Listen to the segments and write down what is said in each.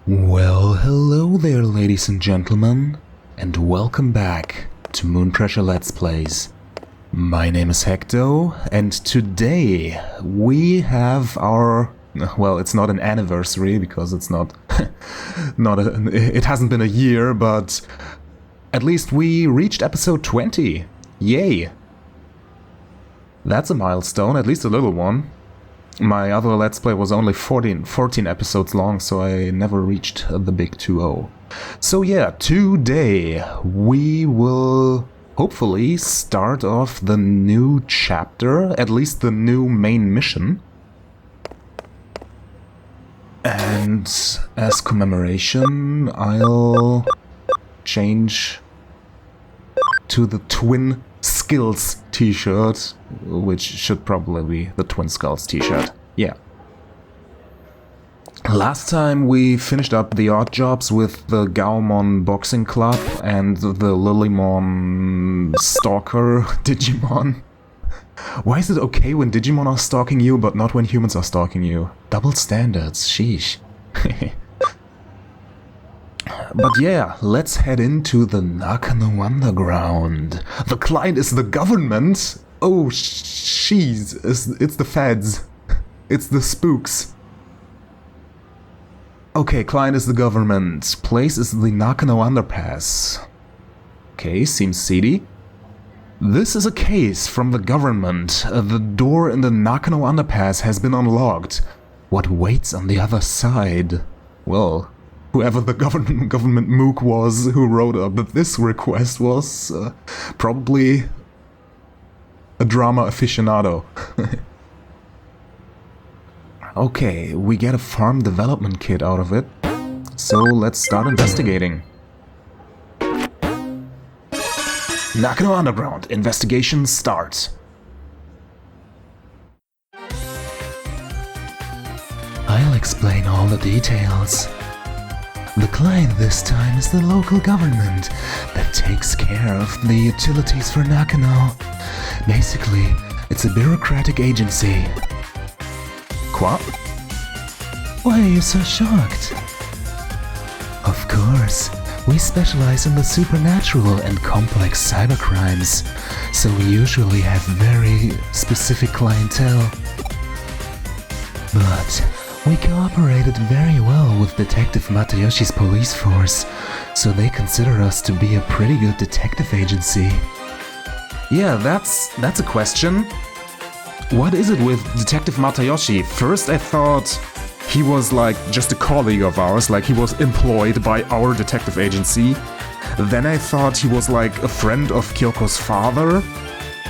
Well, hello there, ladies and gentlemen, and welcome back to Moonpressure Let's Plays. My name is Hecto, and today we have our... well, it's not an anniversary, because it's not... it hasn't been a year, but at least we reached episode 20. Yay! That's a milestone, at least a little one. My other Let's Play was only 14 episodes long, so I never reached the big 2-0. So yeah, today we will hopefully start off the new chapter, at least the new main mission. And as commemoration, I'll change to the Twin Skills t-shirt, which should probably be the Twin Skulls t-shirt. Yeah. Last time we finished up the odd jobs with the Gaomon Boxing Club and the Lilymon Stalker Digimon. Why is it okay when Digimon are stalking you, but not when humans are stalking you? Double standards, sheesh. But yeah, let's head into the Nakano Underground. The client is the government? Oh, jeez, it's the feds. It's the spooks. Okay, client is the government. Place is the Nakano Underpass. Okay, seems seedy. This is a case from the government. The door in the Nakano Underpass has been unlocked. What waits on the other side? Well... whoever the government mook was who wrote up this request was probably a drama aficionado. Okay, we get a farm development kit out of it, so let's start investigating. Nakano Underground, investigation starts. I'll explain all the details. The client this time is the local government that takes care of the utilities for Nakano. Basically, it's a bureaucratic agency. What? Why are you so shocked? Of course, we specialize in the supernatural and complex cybercrimes, so we usually have very specific clientele. But we cooperated very well with Detective Matayoshi's police force, so they consider us to be a pretty good detective agency. Yeah, that's a question. What is it with Detective Matayoshi? First I thought he was like just a colleague of ours, like he was employed by our detective agency. Then I thought he was like a friend of Kyoko's father,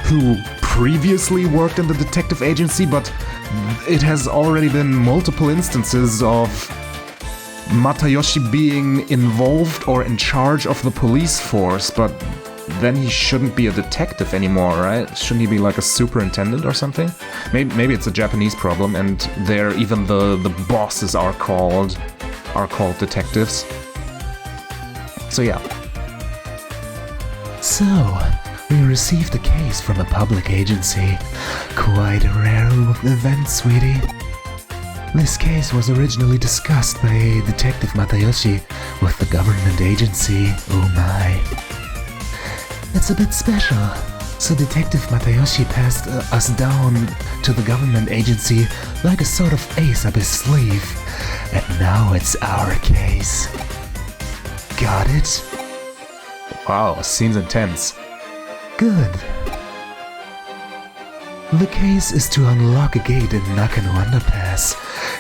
who previously worked in the detective agency, but it has already been multiple instances of Matayoshi being involved or in charge of the police force, but then he shouldn't be a detective anymore, right? Shouldn't he be like a superintendent or something? Maybe it's a Japanese problem and there even the bosses are called detectives. So yeah. So, we received a case from a public agency. Quite a rare event, sweetie. This case was originally discussed by Detective Matayoshi with the government agency. Oh my. It's a bit special. So Detective Matayoshi passed us down to the government agency like a sort of ace up his sleeve. And now it's our case. Got it? Wow, seems intense. Good. The case is to unlock a gate in Nakano Underpass.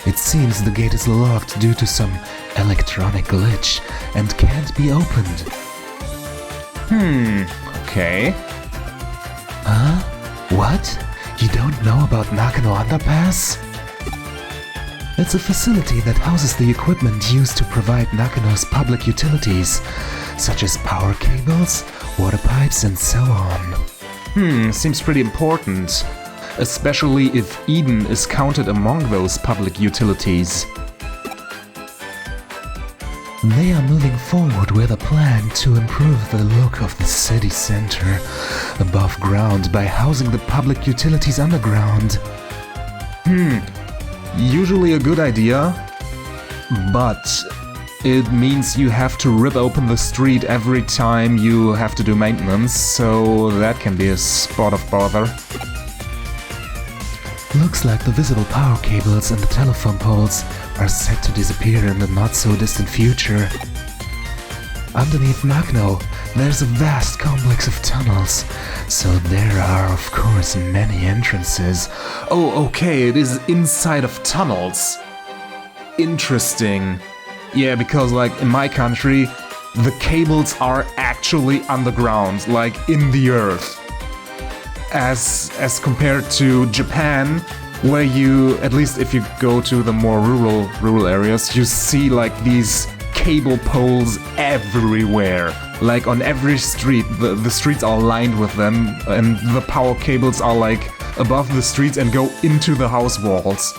It seems the gate is locked due to some electronic glitch and can't be opened. Okay. Huh? What? You don't know about Nakano Underpass? It's a facility that houses the equipment used to provide Nakano's public utilities, such as power cables, water pipes, and so on. Seems pretty important. Especially if Eden is counted among those public utilities. They are moving forward with a plan to improve the look of the city center above ground by housing the public utilities underground. Usually a good idea, but it means you have to rip open the street every time you have to do maintenance, so that can be a spot of bother. Looks like the visible power cables and the telephone poles are set to disappear in the not-so-distant future. Underneath Nakno, there's a vast complex of tunnels, so there are of course many entrances. Oh, okay, it is inside of tunnels. Interesting. Yeah, because like in my country, the cables are actually underground, like in the earth. As compared to Japan, where you, at least if you go to the more rural areas, you see like these cable poles everywhere. Like on every street, the streets are lined with them, and the power cables are like above the streets and go into the house walls.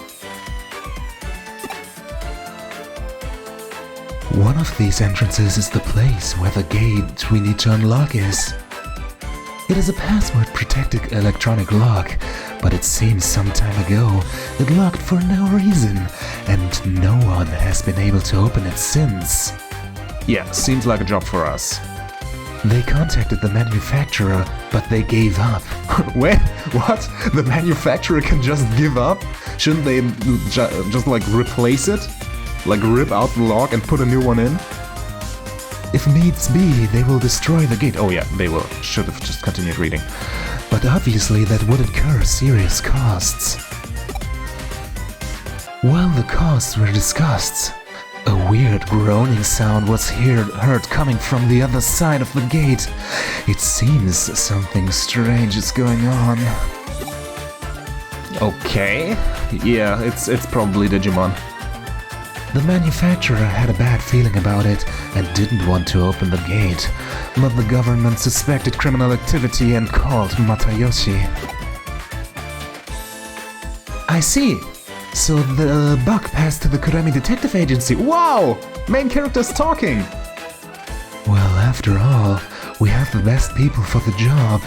One of these entrances is the place where the gate we need to unlock is. It is a password-protected electronic lock, but it seems some time ago it locked for no reason, and no one has been able to open it since. Yeah, seems like a job for us. They contacted the manufacturer, but they gave up. Wait, what? The manufacturer can just give up? Shouldn't they just like replace it? Like rip out the lock and put a new one in? If needs be, they will destroy the gate. Oh yeah, they will. Should have just continued reading. But obviously that would incur serious costs. While the costs were discussed, a weird groaning sound was heard coming from the other side of the gate. It seems something strange is going on. Okay. Yeah, it's probably Digimon. The manufacturer had a bad feeling about it and didn't want to open the gate, but the government suspected criminal activity and called Matayoshi. I see. So the bug passed to the Kurami Detective Agency. Wow! Main character's talking! Well, after all, we have the best people for the job,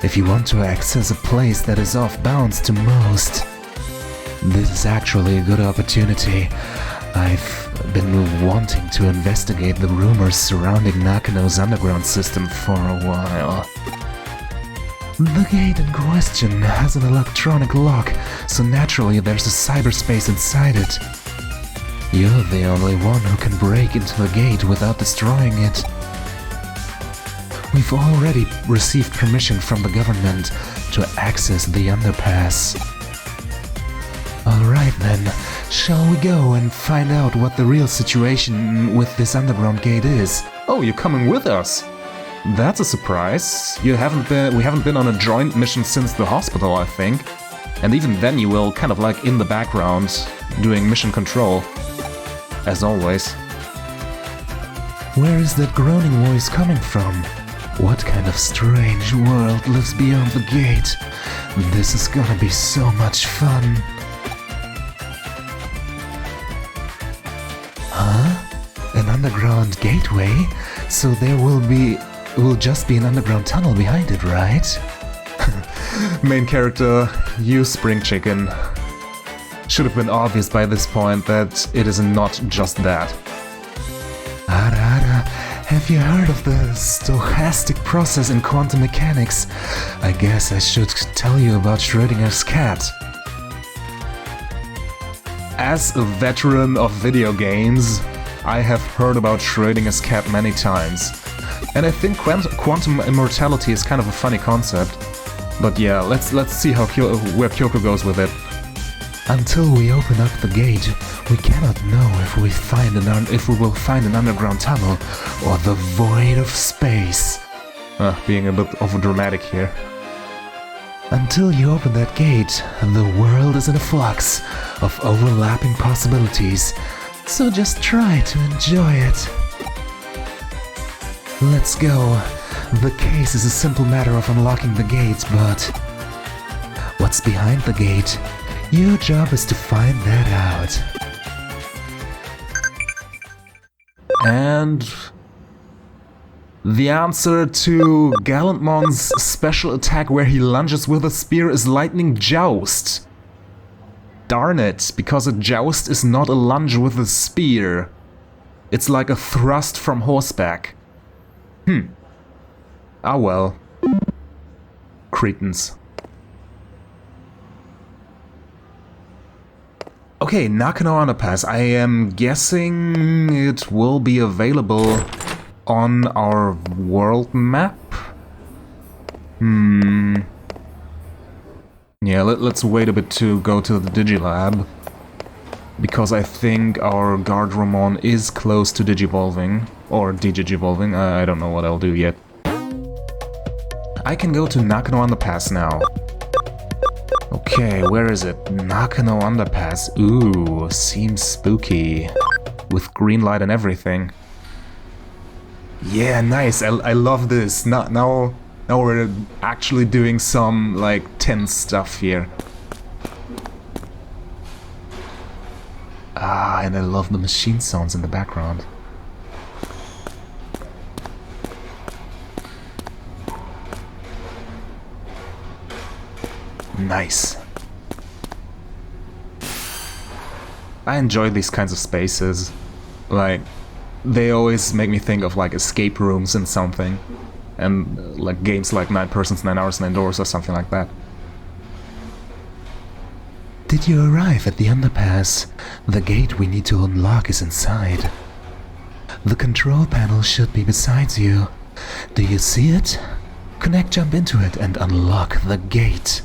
if you want to access a place that is off bounds to most. This is actually a good opportunity. I've been wanting to investigate the rumors surrounding Nakano's underground system for a while. The gate in question has an electronic lock, so naturally there's a cyberspace inside it. You're the only one who can break into the gate without destroying it. We've already received permission from the government to access the underpass. Alright then, shall we go and find out what the real situation with this underground gate is? Oh, you're coming with us? That's a surprise. We haven't been on a joint mission since the hospital, I think. And even then you will kind of like in the background, doing mission control. As always. Where is that groaning voice coming from? What kind of strange world lives beyond the gate? This is gonna be so much fun. Huh? An underground gateway? So there will just be an underground tunnel behind it, right? Main character, you spring chicken. Should have been obvious by this point that it is not just that. Ara, have you heard of the stochastic process in quantum mechanics? I guess I should tell you about Schrödinger's cat. As a veteran of video games, I have heard about Schrödinger's cat many times. And I think quantum immortality is kind of a funny concept. But yeah, let's see where Kyoko goes with it. Until we open up the gate, we cannot know if we will find an underground tunnel or the void of space. Being a bit overdramatic here. Until you open that gate, the world is in a flux of overlapping possibilities, so just try to enjoy it. Let's go. The case is a simple matter of unlocking the gate, but what's behind the gate? Your job is to find that out. And the answer to Gallantmon's special attack where he lunges with a spear is Lightning Joust. Darn it, because a joust is not a lunge with a spear. It's like a thrust from horseback. Ah well. Cretins. Okay, Nakano Underpass. I am guessing it will be available on our world map? Yeah, let's wait a bit to go to the Digilab. Because I think our Guardromon is close to Digivolving. Or Digivolving, I don't know what I'll do yet. I can go to Nakano Underpass now. Okay, where is it? Nakano Underpass. Ooh, seems spooky. With green light and everything. Yeah, nice. I love this. Now we're actually doing some, like, tense stuff here. Ah, and I love the machine sounds in the background. Nice. I enjoy these kinds of spaces. Like, they always make me think of like escape rooms and something. And like games like 9 Persons, 9 Hours, 9 Doors or something like that. Did you arrive at the underpass? The gate we need to unlock is inside. The control panel should be beside you. Do you see it? Connect jump into it and unlock the gate.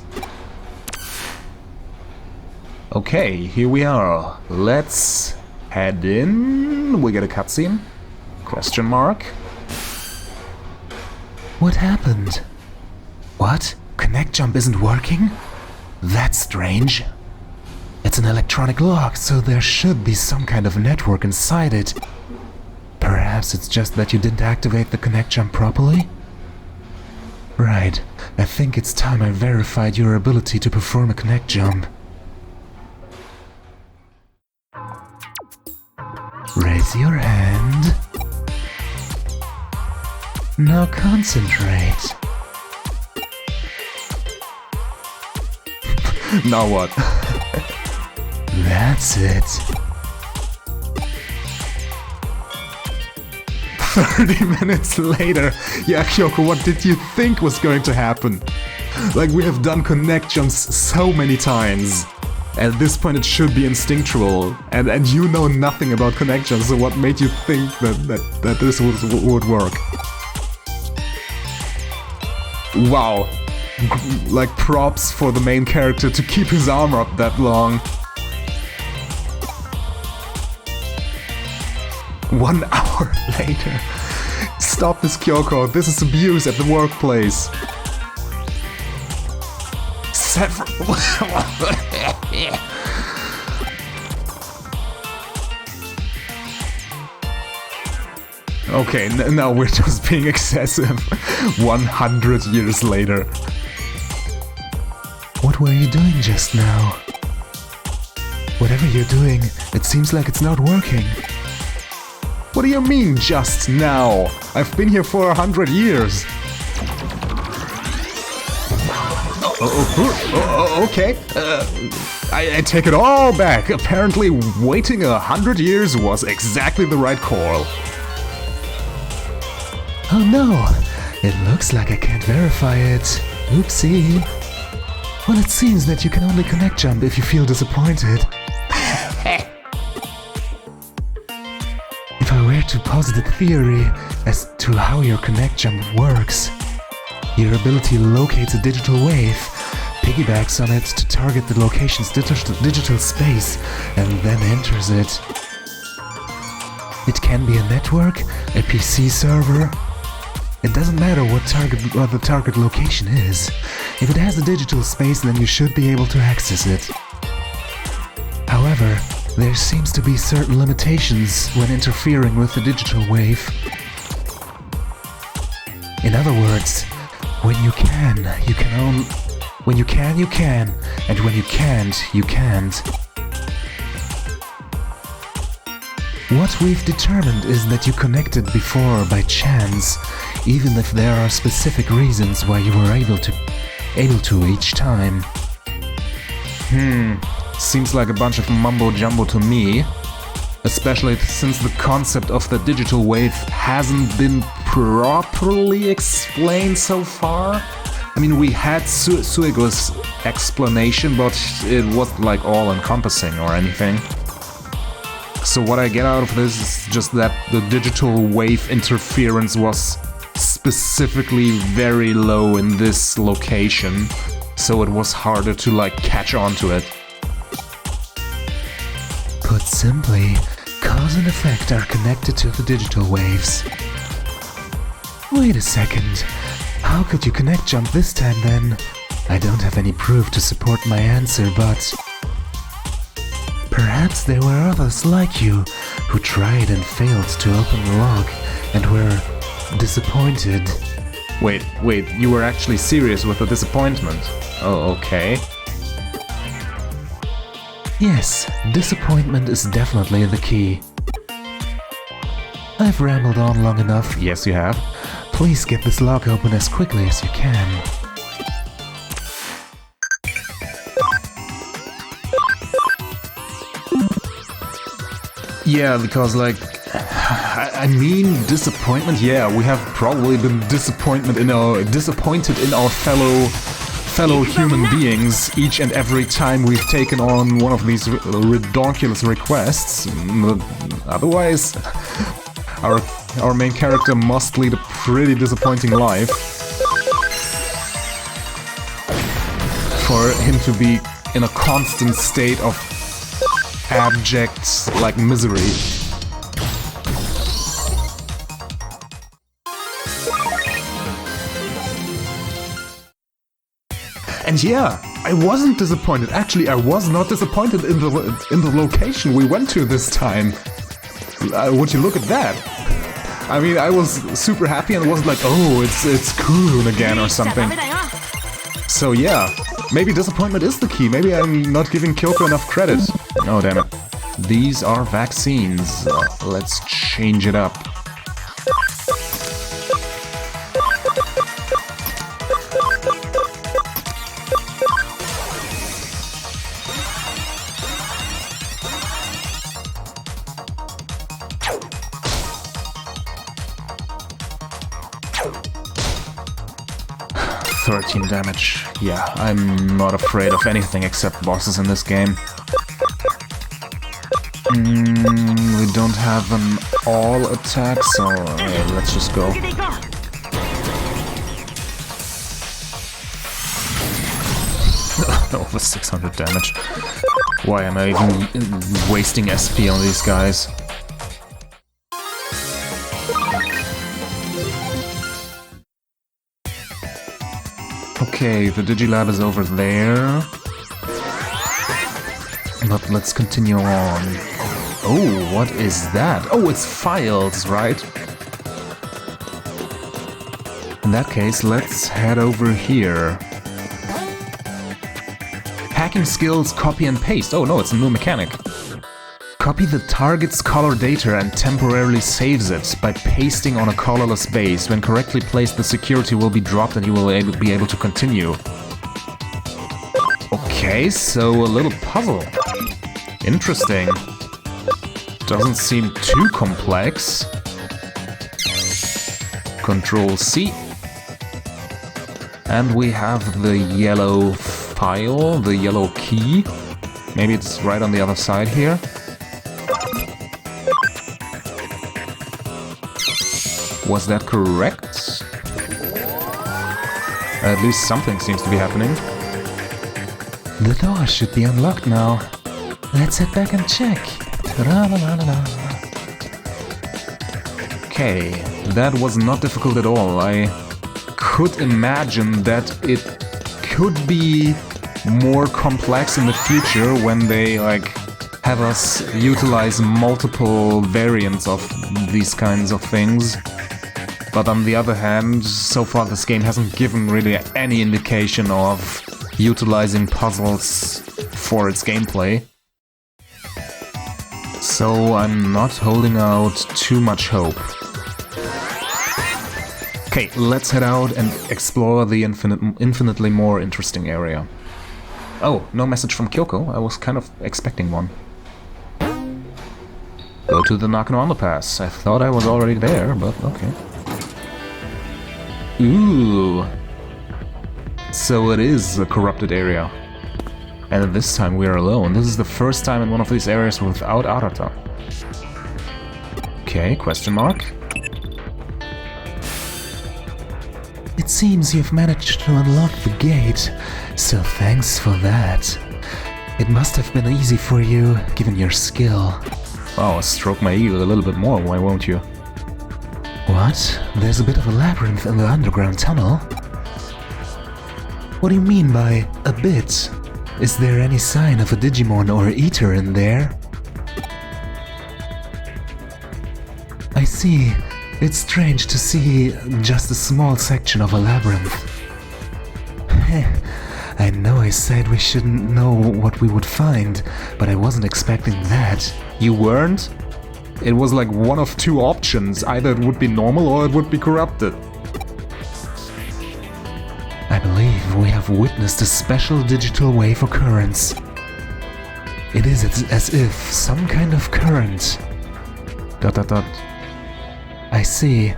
Okay, here we are. Let's head in. We get a cutscene? Question mark. What happened? What? Connect jump isn't working? That's strange. It's an electronic lock, so there should be some kind of network inside it. Perhaps it's just that you didn't activate the connect jump properly? Right, I think it's time I verified your ability to perform a connect jump. Raise your hand. Now concentrate. Now what? That's it. 30 minutes later. Yeah, Kyoko, what did you think was going to happen? Like, we have done connect jumps so many times. At this point it should be instinctual, and you know nothing about connect jumps, so what made you think that this would work? Wow. Like, props for the main character to keep his armor up that long. 1 hour later. Stop this, Kyoko. This is abuse at the workplace. Okay, now we're just being excessive. 100 years later. What were you doing just now? Whatever you're doing, it seems like it's not working. What do you mean, just now? I've been here for 100 years. Okay. I take it all back. Apparently, waiting 100 years was exactly the right call. Oh no! It looks like I can't verify it. Oopsie. Well, it seems that you can only connect jump if you feel disappointed. If I were to posit a theory as to how your connect jump works, your ability locates a digital wave, piggybacks on it to target the location's digital space, and then enters it. It can be a network, a PC server. It doesn't matter what the target location is. If it has a digital space, then you should be able to access it. However, there seems to be certain limitations when interfering with the digital wave. In other words, when you can, you can, and when you can't, you can't. What we've determined is that you connected before by chance, even if there are specific reasons why you were able to each time. Seems like a bunch of mumbo-jumbo to me. Especially since the concept of the digital wave hasn't been properly explained so far. I mean, we had Suego's explanation, but it wasn't like all-encompassing or anything. So what I get out of this is just that the digital wave interference was specifically very low in this location, so it was harder to like catch on to it. Put simply, cause and effect are connected to the digital waves. Wait a second, how could you connect jump this time then? I don't have any proof to support my answer, but perhaps there were others like you who tried and failed to open the lock and were disappointed. Wait, you were actually serious with the disappointment? Oh, okay. Yes, disappointment is definitely the key. I've rambled on long enough. Yes, you have. Please get this lock open as quickly as you can. Yeah, because like, I mean, disappointment. Yeah, we have probably been disappointed in our fellow human beings each and every time we've taken on one of these ridiculous requests. Otherwise, our main character must lead a pretty disappointing life for him to be in a constant state of abject, like, misery. And yeah, I wasn't disappointed. Actually, I was not disappointed in the location we went to this time. Would you look at that? I mean, I was super happy and wasn't like, oh, it's Kurun again or something. So yeah, maybe disappointment is the key. Maybe I'm not giving Kyoko enough credit. Oh, damn it. These are vaccines. Let's change it up. Damage. Yeah, I'm not afraid of anything except bosses in this game. We don't have an all attack, so let's just go. Over 600 damage. Why am I even wasting SP on these guys? Okay, the Digilab is over there. But let's continue on. Oh, what is that? Oh, it's files, right? In that case, let's head over here. Hacking skills, copy and paste. Oh no, it's a new mechanic. Copy the target's color data and temporarily saves it by pasting on a colorless base. When correctly placed, the security will be dropped and you will be able to continue. Okay, so a little puzzle. Interesting. Doesn't seem too complex. Control C. And we have the yellow file, the yellow key. Maybe it's right on the other side here. Was that correct? At least something seems to be happening. The door should be unlocked now. Let's head back and check. Okay, that was not difficult at all. I could imagine that it could be more complex in the future when they like have us utilize multiple variants of these kinds of things. But on the other hand, so far this game hasn't given really any indication of utilizing puzzles for its gameplay. So I'm not holding out too much hope. Okay, let's head out and explore the infinitely more interesting area. Oh, no message from Kyoko. I was kind of expecting one. Go to the Nakano Underpass. I thought I was already there, but okay. Ooh. So it is a corrupted area. And this time we are alone. This is the first time in one of these areas without Arata. Okay, question mark. It seems you've managed to unlock the gate, so thanks for that. It must have been easy for you, given your skill. Oh, stroke my ego a little bit more, why won't you? What? There's a bit of a labyrinth in the underground tunnel? What do you mean by a bit? Is there any sign of a Digimon or Eater in there? I see. It's strange to see just a small section of a labyrinth. I know I said we shouldn't know what we would find, but I wasn't expecting that. You weren't? It was like one of two options. Either it would be normal or it would be corrupted. I believe we have witnessed a special digital wave occurrence. It is as if some kind of current. ... I see.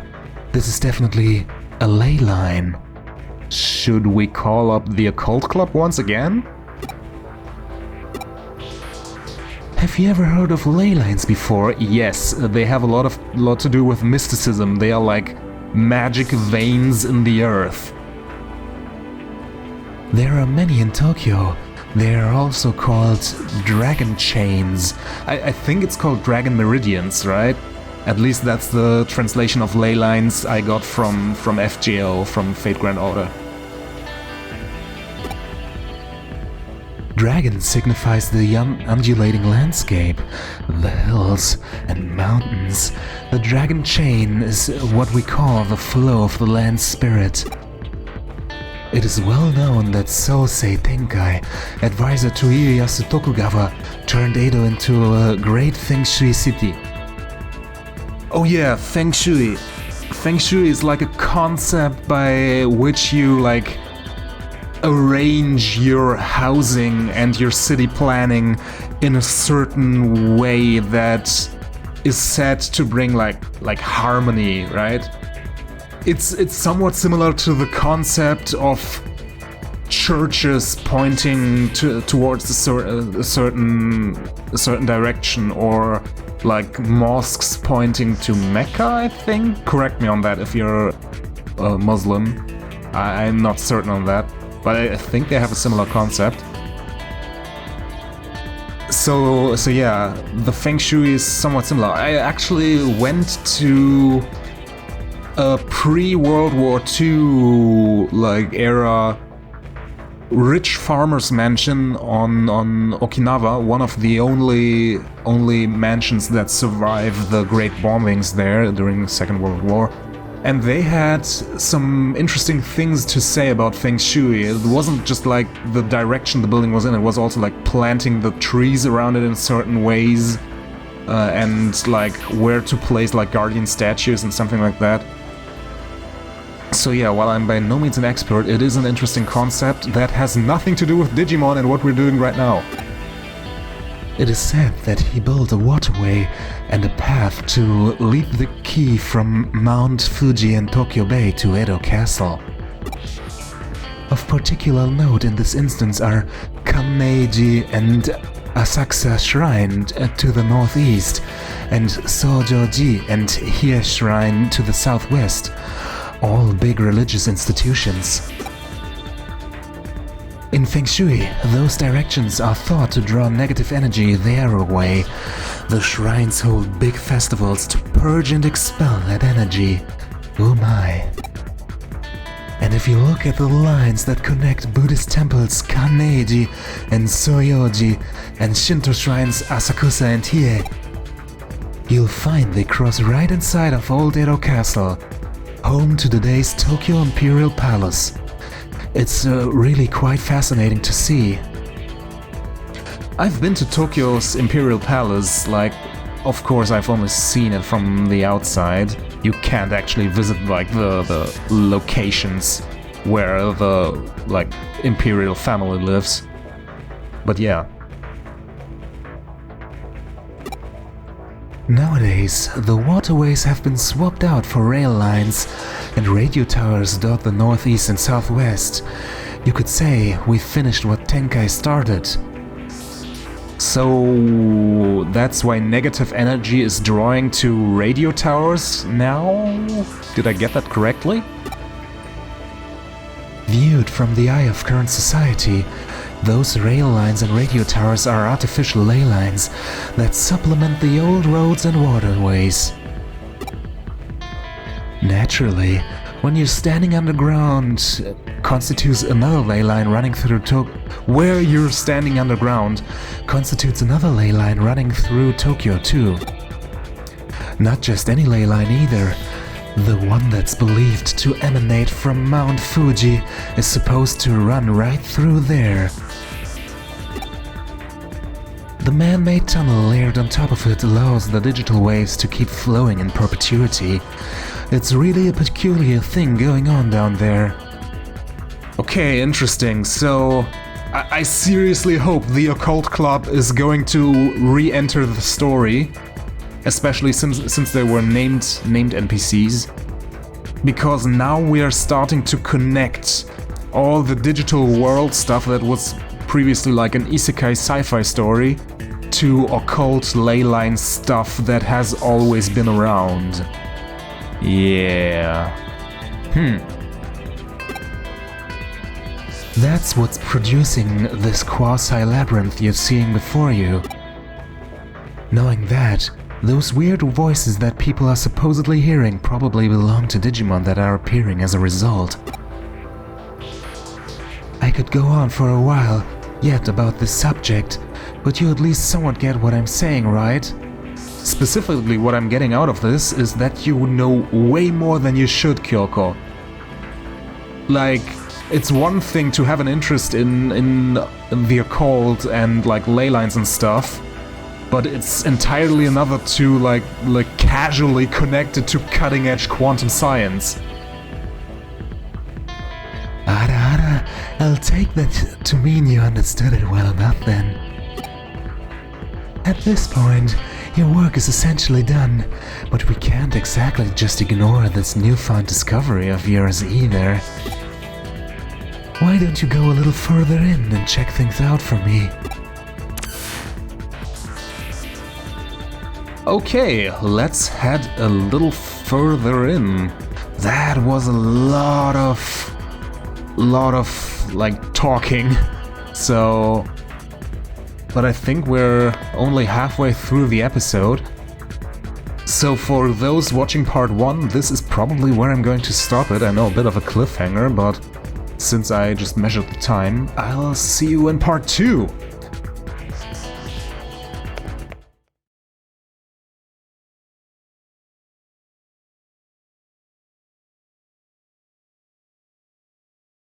This is definitely a ley line. Should we call up the occult club once again? Have you ever heard of ley lines before? Yes, they have a lot to do with mysticism. They are like magic veins in the earth. There are many in Tokyo. They are also called dragon chains. I think it's called dragon meridians, right? At least that's the translation of ley lines I got from FGO, from Fate Grand Order. Dragon signifies the undulating landscape, the hills and mountains. The dragon chain is what we call the flow of the land spirit. It is well known that Sousei Tenkai, advisor to Ieyasu Tokugawa, turned Edo into a great Feng-Sewey city. Oh yeah, Feng-Sewey. Feng-Sewey is like a concept by which you like arrange your housing and your city planning in a certain way that is said to bring like harmony, right? It's somewhat similar to the concept of churches pointing towards a certain direction, or like mosques pointing to Mecca, I think? Correct me on that if you're a Muslim. I'm not certain on that, but I think they have a similar concept. So yeah, the Feng Shui is somewhat similar. I actually went to a pre-World War II like era rich farmer's mansion on Okinawa, one of the only mansions that survived the great bombings there during the Second World War. And they had some interesting things to say about Feng Shui. It wasn't just like the direction the building was in, it was also like planting the trees around it in certain ways, and like where to place like guardian statues and something like that. So yeah, while I'm by no means an expert, it is an interesting concept that has nothing to do with Digimon and what we're doing right now. It is said that he built a waterway and a path to lead the key from Mount Fuji in Tokyo Bay to Edo Castle. Of particular note in this instance are Kanmeiji and Asakusa Shrine to the northeast, and Sojoji and Hiei Shrine to the southwest. All big religious institutions. In Feng Shui, those directions are thought to draw negative energy their way. The shrines hold big festivals to purge and expel that energy. Oh my. And if you look at the lines that connect Buddhist temples Kanmeiji and Soyoji and Shinto shrines Asakusa and Hiei, you'll find they cross right inside of Old Edo Castle, home to today's Tokyo Imperial Palace. It's really quite fascinating to see. I've been to Tokyo's Imperial Palace, like, of course I've only seen it from the outside. You can't actually visit like the locations where the like Imperial family lives. But yeah. Nowadays, the waterways have been swapped out for rail lines, and radio towers dot the northeast and southwest. You could say we finished what Tenkai started. So that's why negative energy is drawing to radio towers now? Did I get that correctly? Viewed from the eye of current society, those rail lines and radio towers are artificial ley lines that supplement the old roads and waterways. Naturally, when you're standing underground, constitutes another ley line running through Where you're standing underground constitutes another ley line running through Tokyo too. Not just any ley line either. The one that's believed to emanate from Mount Fuji is supposed to run right through there. The man-made tunnel layered on top of it allows the digital waves to keep flowing in perpetuity. It's really a peculiar thing going on down there. Okay, interesting. So, I seriously hope the Occult Club is going to re-enter the story, especially since they were named NPCs, because now we are starting to connect all the digital world stuff that was previously like an isekai sci-fi story to occult ley line stuff that has always been around. Yeah. That's what's producing this quasi-labyrinth you're seeing before you. Knowing that, those weird voices that people are supposedly hearing probably belong to Digimon that are appearing as a result. I could go on for a while yet about this subject, but you at least somewhat get what I'm saying, right? Specifically, what I'm getting out of this is that you know way more than you should, Kyoko. Like, it's one thing to have an interest in the occult and like ley lines and stuff, but it's entirely another to like casually connect it to cutting-edge quantum science. Ara, I'll take that to mean you understood it well enough then. At this point, your work is essentially done, but we can't exactly just ignore this newfound discovery of yours either. Why don't you go a little further in and check things out for me? Okay, let's head a little further in. That was a lot of like talking. So, but I think we're only halfway through the episode. So for those watching part 1, this is probably where I'm going to stop it. I know, a bit of a cliffhanger, but since I just measured the time, I'll see you in part 2.